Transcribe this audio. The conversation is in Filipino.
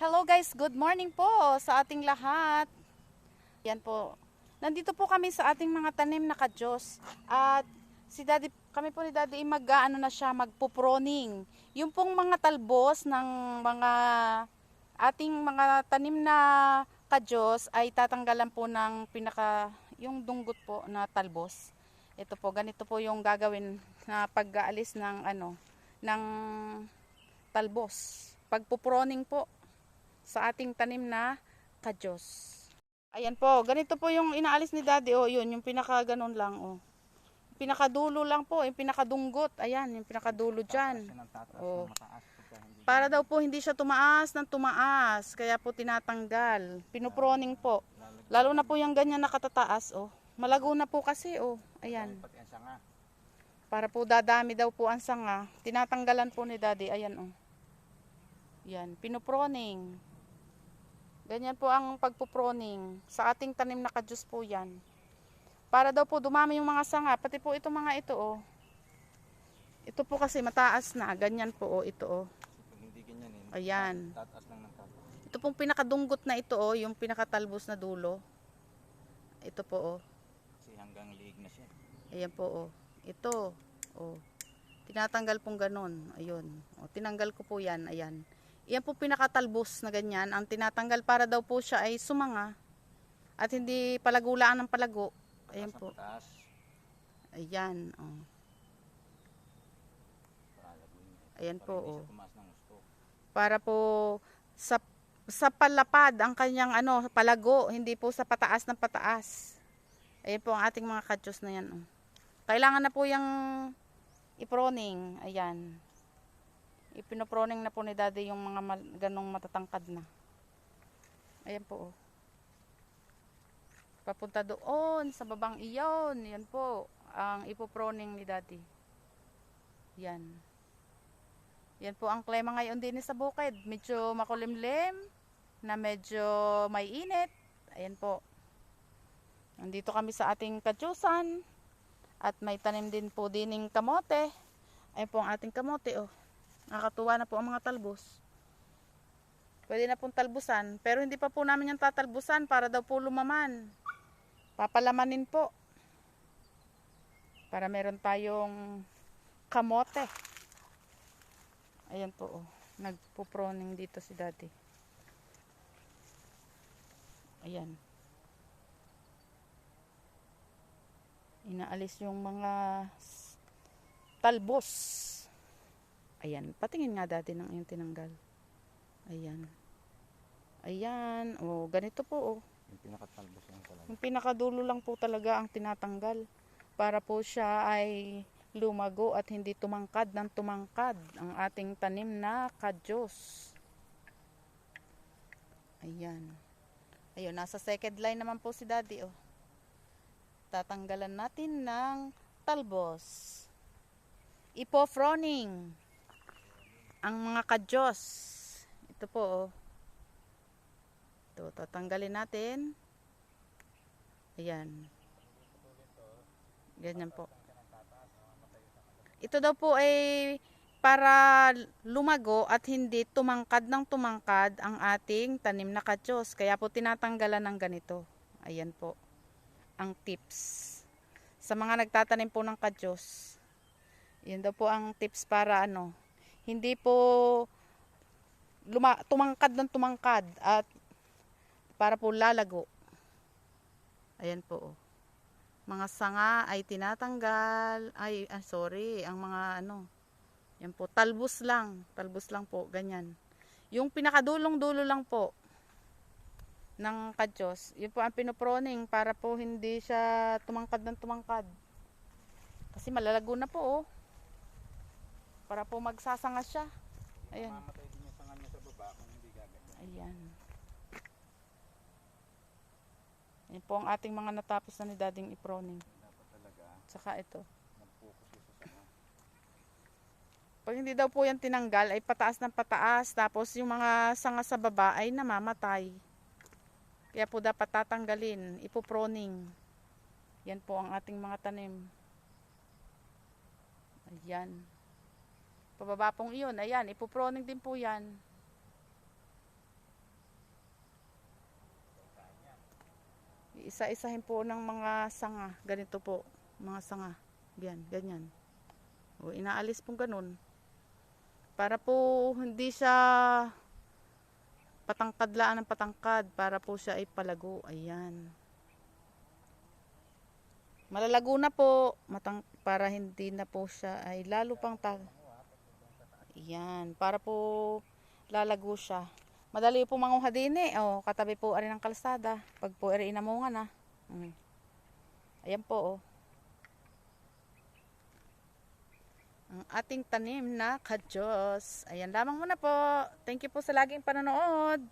Hello guys, good morning po sa ating lahat. Yan po. Nandito po kami sa ating mga tanim na kadyos. At si Daddy, kami po ni Daddy mag-ano na siya, magpuproning. Yung pong mga talbos ng mga ating mga tanim na kadyos ay tatanggalan po ng yung dunggot po na talbos. Ito po, ganito po yung gagawin na pag-aalis ng ng talbos. Pagpuproning po sa ating tanim na kadyos. Ayan po, ganito po yung inaalis ni Daddy. O, yun, yung pinaka ganon lang. O. Pinakadulo lang po, yung pinakadunggot. Ayan, yung pinakadulo dyan. O. Para daw po hindi siya tumaas ng tumaas. Kaya po tinatanggal. Pinuproning po. Lalo na po yung ganyan nakatataas. O. Malago na po kasi. O. Ayan. Para po dadami daw po ang sanga. Tinatanggalan po ni Daddy. Ayan o. Yan, pinuproning. Ganyan po ang pagpuproning. Sa ating tanim na kadyos po yan. Para daw po dumami yung mga sanga. Pati po itong mga ito oh. Ito po kasi mataas na. Ganyan po oh, ito oh. Hindi ganyan eh. Ayan. Tataas lang ng tataas. Ito pong pinakadunggot na ito oh. Yung pinakatalbos na dulo. Ito po oh. Kasi hanggang liig na siya. Ayan po oh. Ito oh. Tinatanggal pong ganon. Ayun. O, tinanggal ko po yan. Ayan. Yan po pinakatalbos na ganyan. Ang tinatanggal para daw po siya ay sumanga. At hindi palagulaan ng palago. Ayan po. Ayan. Oh. Ayan po. Oh. Para po sa palapad ang kanyang palago. Hindi po sa pataas ng pataas. Ayan po ang ating mga kadyos na yan. Oh. Kailangan na po yung iproning. Ayan. Ipinoproning na po ni Daddy yung mga ganong matatangkad na. Ayan po oh. Papunta doon sa babang iyon. Yan po ang ipoproning ni Daddy. Yan. Yan po ang klima ngayon din sa bukid. Medyo makulimlim na medyo may init. Ayan po. Nandito kami sa ating kadyusan at may tanim din po dining kamote. Ayan po ang ating kamote oh. Nakakatuwa na po ang mga talbos. Pwede na pong talbusan. Pero hindi pa po namin yung tatalbusan para daw po lumaman. Papalamanin po. Para meron tayong kamote. Ayan po. Oh. Nagpuproning dito si Daddy. Ayan. Inaalis yung mga talbos. Ayan, patingin nga Daddy ng yung tinanggal. Ayan. Ayan, oh, ganito po oh. Yung pinakatalbos lang talaga. Yung pinakadulo lang po talaga ang tinatanggal. Para po siya ay lumago at hindi tumangkad ng tumangkad ang ating tanim na kadyos. Ayan. Ayun, nasa second line naman po si Daddy oh. Tatanggalan natin ng talbos. Ipofroning ang mga kadyos. Ito po oh. Ito, tatanggalin natin. Ayan. Ganyan po. Ito daw po ay para lumago at hindi tumangkad ng tumangkad ang ating tanim na kadyos. Kaya po tinatanggalan ng ganito. Ayan po. Ang tips. Sa mga nagtatanim po ng kadyos. Yan daw po ang tips para hindi po tumangkad ng tumangkad at para po lalago. Ayan po. Oh. Mga sanga ay tinatanggal. Ang mga yan po, talbos lang. Talbos lang po, ganyan. Yung pinakadulong-dulo lang po ng kadyos, yun po ang pinoproning para po hindi siya tumangkad ng tumangkad. Kasi malalago na po oh. Para po magsasanga siya. Ayan. Mamatay din yung sanga niya sa baba kung hindi gaganyan. Ayan. Yan po ang ating mga natapos na ni Dading iproning. Dapat talaga. Saka ito. Mag-focus sa sanga. Pag hindi daw po yan tinanggal ay pataas ng pataas. Tapos yung mga sanga sa baba ay namamatay. Kaya po dapat tatanggalin. Ipoproning. Yan po ang ating mga tanim. Ayan. Pababa pong iyon. Ayan. Ipoproning din po yan. Isa-isahin po ng mga sanga. Ganito po, mga sanga. Yan, ganyan. O, inaalis po ganun. Para po hindi siya patangkadlaan ng patangkad. Para po siya ay palago. Ayan. Malalago na po. Para hindi na po siya ay lalo pang Ayan. Para po lalago siya. Madali po manguha din eh. O, katabi po ari ng kalsada. Pag po ari inamungan na. Ayan po oh. Ang ating tanim na kadyos. Ayan lamang muna po. Thank you po sa laging panonood.